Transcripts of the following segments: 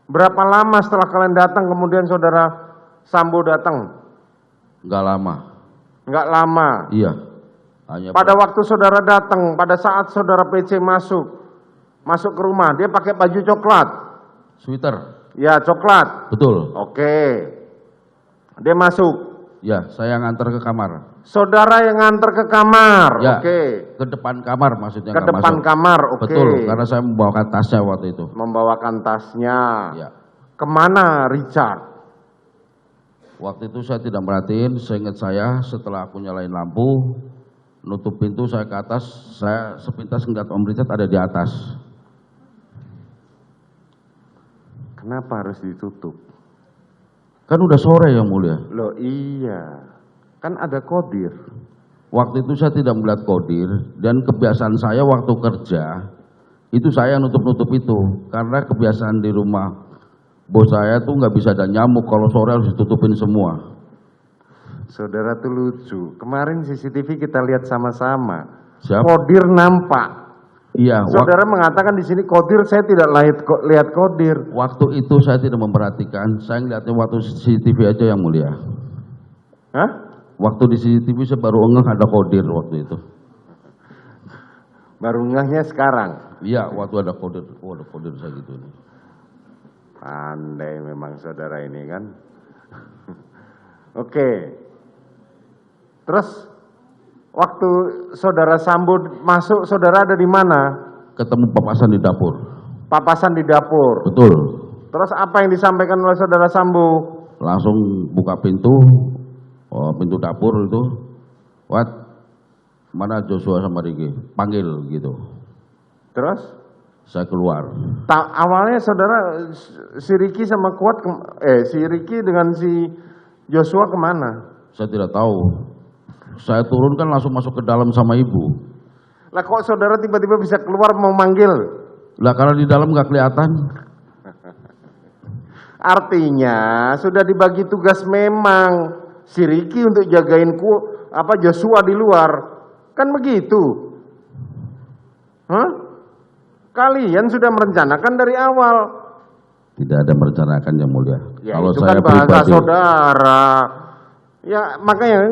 Berapa lama setelah kalian datang kemudian saudara Sambo datang? Nggak lama. Nggak lama. Iya. Hanya Pada waktu saudara datang, pada saat saudara PC masuk ke rumah, dia pakai baju coklat. sweater. Ya, coklat. Betul. Oke. Dia masuk. Ya, saya nganter ke kamar. Saudara yang nganter ke kamar. Ya, Oke. ke depan kamar maksudnya. Ke nggak depan masuk. kamar. Oke. Betul, karena saya membawakan tasnya waktu itu. Membawakan tasnya. Ya. Kemana Richard? Waktu itu saya tidak merhatiin, seingat saya setelah aku nyalain lampu, nutup pintu, saya ke atas, saya sepintas ngeliat Om Richard ada di atas. Kenapa harus ditutup? Kan udah sore yang mulia. Loh iya, kan ada kodir. Waktu itu saya tidak melihat kodir, dan kebiasaan saya waktu kerja, itu saya nutup-nutup itu. Karena kebiasaan di rumah bos saya tuh nggak bisa ada nyamuk, kalau sore harus ditutupin semua. Saudara tuh lucu, kemarin CCTV kita lihat sama-sama. Siap? Kodir nampak. Iya. Saudara mengatakan di sini kodir, saya tidak lihat kodir. Waktu itu saya tidak memperhatikan, saya ngeliatnya waktu CCTV aja yang mulia. Hah? Waktu di CCTV saya baru ngeh ada kodir waktu itu. Baru ngehnya sekarang. Iya, waktu ada kodir, oh ada kodir saya gitu. Pandai memang saudara ini kan. Oke. Terus waktu saudara Sambo masuk, saudara ada di mana? Ketemu papasan di dapur. Papasan di dapur. Betul. Terus apa yang disampaikan oleh saudara Sambo? Langsung buka pintu, pintu dapur itu. What? Mana Joshua sama Ricky? Panggil gitu. Terus? Saya keluar. Awalnya saudara si Ricky sama si Ricky dengan si Joshua kemana? Saya tidak tahu. Saya turun kan langsung masuk ke dalam sama ibu. Lah kok saudara tiba-tiba bisa keluar mau manggil? Lah karena di dalam nggak kelihatan. Artinya sudah dibagi tugas memang si Ricky untuk jagain Joshua di luar. Kan begitu. Hah? Kalian sudah merencanakan dari awal. Tidak ada merencanakan yang mulia. Ya, kalau itu saya kan bahasa pribadi, saudara. Ya makanya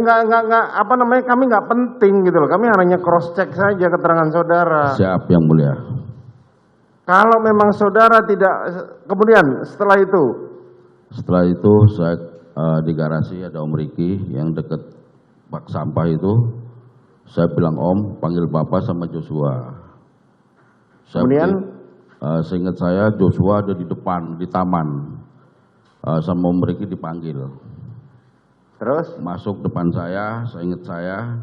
kami nggak penting gitu loh. Kami hanya cross check saja keterangan saudara. siap yang mulia. Kalau memang saudara tidak, kemudian setelah itu saya di garasi ada Om Riki yang deket bak sampah itu. Saya bilang Om, panggil Bapak sama Joshua. Kemudian seingat saya Joshua ada di depan di taman, sama Om Riki dipanggil. terus Masuk depan saya ingat saya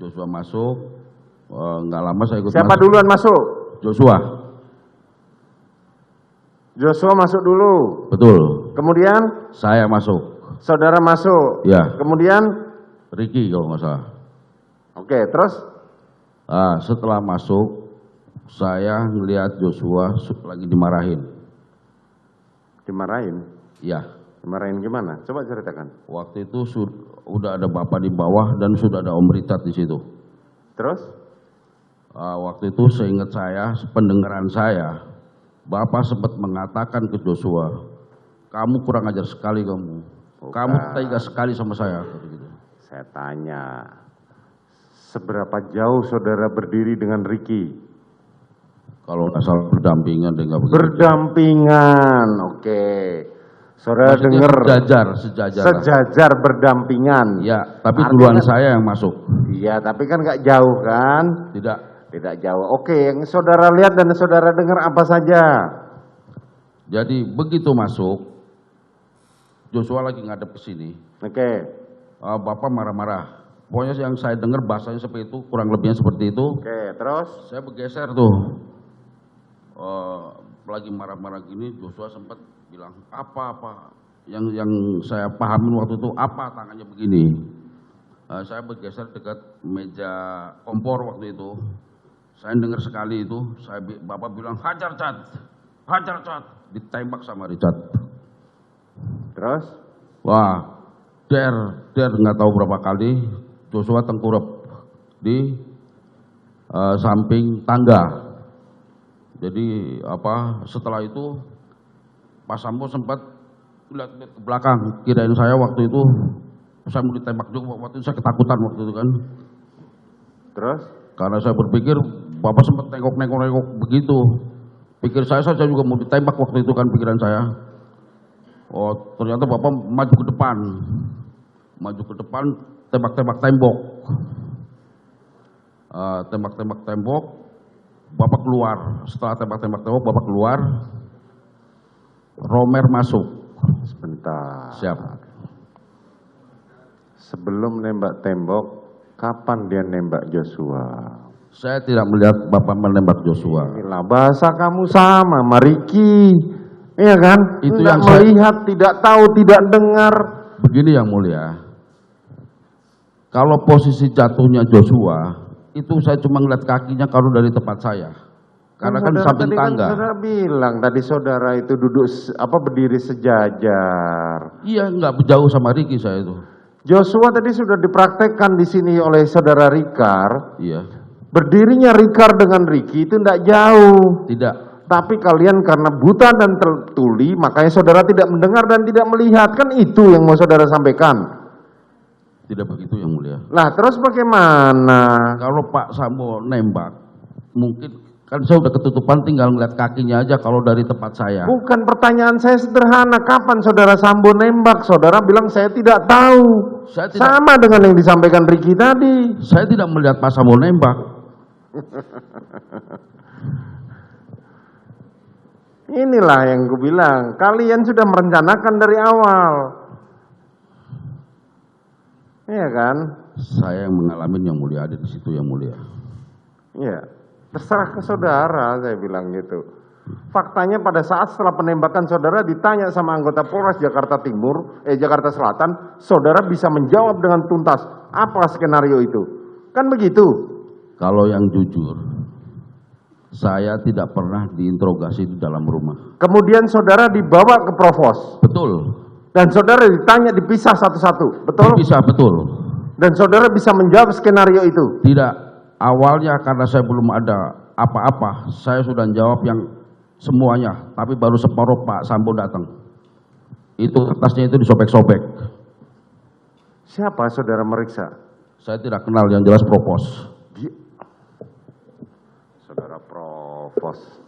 Joshua masuk, nggak lama saya ikut. siapa duluan masuk? Joshua masuk dulu. Betul. Kemudian Saya masuk. saudara masuk. Ya. Kemudian Ricky kalau nggak salah. oke, terus Setelah masuk, saya ngelihat Joshua lagi dimarahin. Dimarahin? Ya. Dimarahin gimana? Coba ceritakan. Waktu itu udah ada Bapak di bawah dan sudah ada Om Richard di situ. Terus? Waktu itu seingat saya, pendengaran saya, Bapak sempat mengatakan ke Joshua, kamu kurang ajar sekali kamu. Kamu tega sekali sama saya. Gitu. Saya tanya, seberapa jauh saudara berdiri dengan Ricky? Kalau nggak salah berdampingan dengan begitu. Berdampingan, oke. Saudara Maksudnya dengar sejajar berdampingan. Ya, tapi Artinya, duluan saya yang masuk. Iya, tapi kan nggak jauh kan? Tidak jauh. Oke, yang saudara lihat dan saudara dengar apa saja? Jadi begitu masuk, Joshua lagi ngadep ke sini. Oke. Bapak marah-marah. Pokoknya yang saya dengar bahasanya seperti itu, kurang lebihnya seperti itu. Oke, terus? Saya bergeser tuh. Lagi marah-marah gini, Joshua sempat bilang apa yang saya pahamin waktu itu apa tangannya begini. Saya bergeser dekat meja kompor waktu itu. Saya dengar sekali itu, Bapak bilang hajar Cat, ditembak sama Richard. Terus? Wah, nggak tahu berapa kali Joshua tengkurap di samping tangga. Jadi setelah itu Pak Sambo sempat lihat ke belakang, kirain saya waktu itu saya mau ditembak juga, waktu itu saya ketakutan waktu itu kan. Terus? Karena saya berpikir Bapak sempat nengok begitu. Pikir saya juga mau ditembak waktu itu kan pikiran saya. Oh ternyata Bapak maju ke depan, tembak-tembak tembok. Tembak-tembak tembok, Bapak keluar. Setelah tembak-tembak tembok, Bapak keluar. Romer masuk. Sebentar. Siap. Sebelum nembak tembok, kapan dia nembak Joshua? Saya tidak melihat Bapak menembak Joshua. Inilah bahasa kamu sama, Mariki. Iya kan? Itu tidak yang saya- melihat, tidak tahu, tidak dengar. Begini yang mulia, kalau posisi jatuhnya Joshua, itu saya cuma ngeliat kakinya kalau dari tempat saya. Karena kan Saudara samping tadi tangga. saudara bilang tadi saudara itu duduk berdiri sejajar. Iya, nggak jauh sama Ricky saya itu. Joshua tadi sudah dipraktekkan di sini oleh saudara Rikar. Iya, Berdirinya Rikar dengan Ricky itu tidak jauh. tidak. Tapi kalian karena buta dan tertuli, makanya saudara tidak mendengar dan tidak melihat. Kan itu yang mau saudara sampaikan. Tidak begitu yang mulia. Nah terus bagaimana? Kalau Pak Sambo nembak, mungkin kan saya udah ketutupan tinggal ngeliat kakinya aja kalau dari tempat saya. Bukan, pertanyaan saya sederhana. Kapan saudara Sambo nembak? Saudara bilang saya tidak tahu. Saya tidak, Sama dengan yang disampaikan Ricky tadi. saya tidak melihat Pak Sambo nembak. Inilah yang gue bilang. Kalian sudah merencanakan dari awal. Iya kan? Saya yang mengalami yang mulia, ada di situ yang mulia. Iya. Terserah ke saudara, saya bilang gitu. Faktanya pada saat setelah penembakan saudara ditanya sama anggota Polres Jakarta Jakarta Selatan, saudara bisa menjawab dengan tuntas apa skenario itu. Kan begitu? Kalau yang jujur, saya tidak pernah diinterogasi di dalam rumah. Kemudian saudara dibawa ke Provos. Betul. Dan saudara ditanya dipisah satu-satu. Betul? Bisa, betul. Dan saudara bisa menjawab skenario itu. Tidak. Awalnya karena saya belum ada apa-apa, saya sudah jawab yang semuanya. Tapi baru separuh Pak Sambo datang. Itu kertasnya itu disobek-sobek. Siapa saudara meriksa? Saya tidak kenal, yang jelas Propos. Saudara Provos.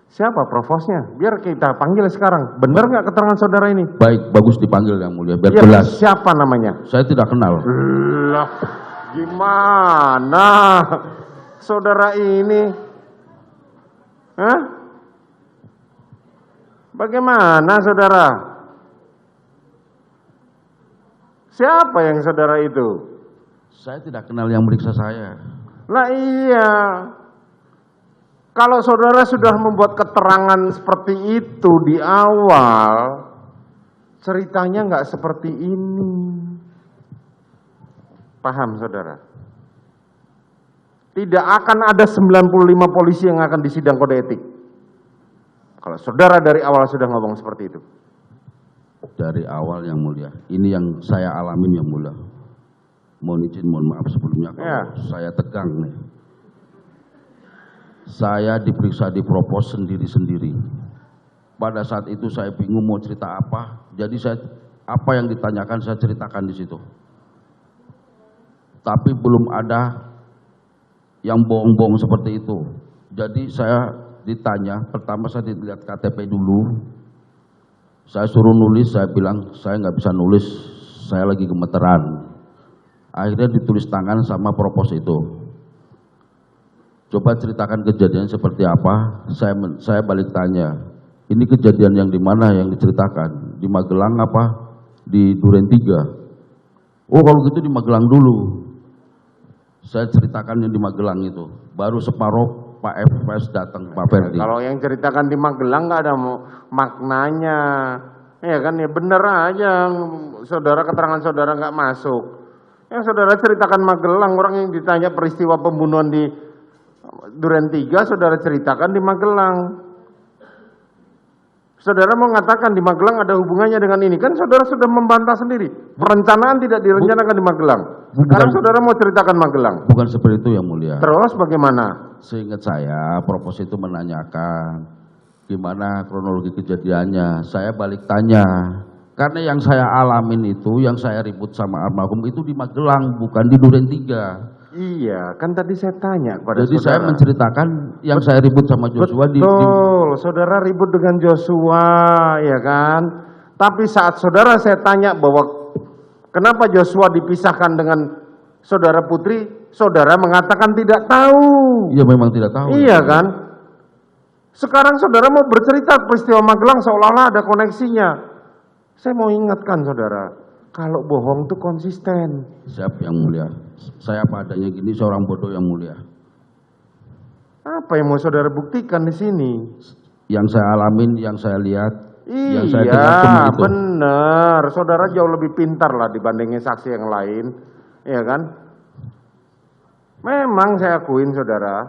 Siapa Provosnya? Biar kita panggil sekarang. Benar nggak keterangan saudara ini? Baik, bagus dipanggil yang mulia, biar Iya, jelas. siapa namanya? Saya tidak kenal. Lah, gimana saudara ini? Hah? Bagaimana saudara? Siapa yang saudara itu? Saya tidak kenal yang meriksa saya. Lah iya. Kalau saudara sudah membuat keterangan seperti itu di awal, ceritanya nggak seperti ini. Paham saudara? Tidak akan ada 95 polisi yang akan disidang kode etik. Kalau saudara dari awal sudah ngomong seperti itu. Dari awal yang mulia. Ini yang saya alamin yang mulia. Mohon izin, mohon maaf sebelumnya kalau Ya. saya tegang nih. Saya diperiksa di Propos sendiri-sendiri. Pada saat itu saya bingung mau cerita apa. Jadi apa yang ditanyakan saya ceritakan di situ. Tapi belum ada yang bohong-bohong seperti itu. Jadi saya ditanya, pertama saya dilihat KTP dulu. Saya suruh nulis, saya bilang saya nggak bisa nulis, saya lagi gemeteran. Akhirnya ditulis tangan sama Propos itu. Coba ceritakan kejadian seperti apa. Saya balik tanya, ini kejadian yang di mana yang diceritakan? Di Magelang apa? Di Duren 3? Oh kalau gitu di Magelang dulu. Saya ceritakan yang di Magelang itu. Baru separuh Pak FS datang, Pak Ferdi. Kalau yang ceritakan di Magelang nggak ada maknanya. Ya kan ya bener aja. Saudara keterangan saudara nggak masuk. Yang saudara ceritakan Magelang, orang yang ditanya peristiwa pembunuhan di Duren 3, saudara ceritakan di Magelang. Saudara mau mengatakan di Magelang ada hubungannya dengan ini. Kan saudara sudah membantah sendiri. Perencanaan tidak direncanakan di Magelang. Sekarang saudara mau ceritakan Magelang. Bukan seperti itu yang mulia. Terus bagaimana? Seingat saya, Propos itu menanyakan, gimana kronologi kejadiannya. Saya balik tanya, karena yang saya alamin itu, yang saya ribut sama almarhum itu di Magelang, bukan di Duren 3. Iya, kan tadi saya tanya kepada Jadi saudara. saya menceritakan yang saya ribut sama Joshua Betul, saudara ribut dengan Joshua, ya kan? Tapi saat saudara saya tanya bahwa kenapa Joshua dipisahkan dengan saudara Putri, saudara mengatakan tidak tahu. Iya memang tidak tahu. Iya kan? Sekarang saudara mau bercerita peristiwa Magelang seolah-olah ada koneksinya. Saya mau ingatkan saudara, kalau bohong itu konsisten. Siap yang mulia. Saya apa adanya gini, seorang bodoh yang mulia. Apa yang mau saudara buktikan di sini? Yang saya alamin, yang saya lihat, yang saya Iya, dengar cuma itu. benar. Saudara jauh lebih pintar lah dibandingin saksi yang lain, ya kan? Memang saya akuin saudara.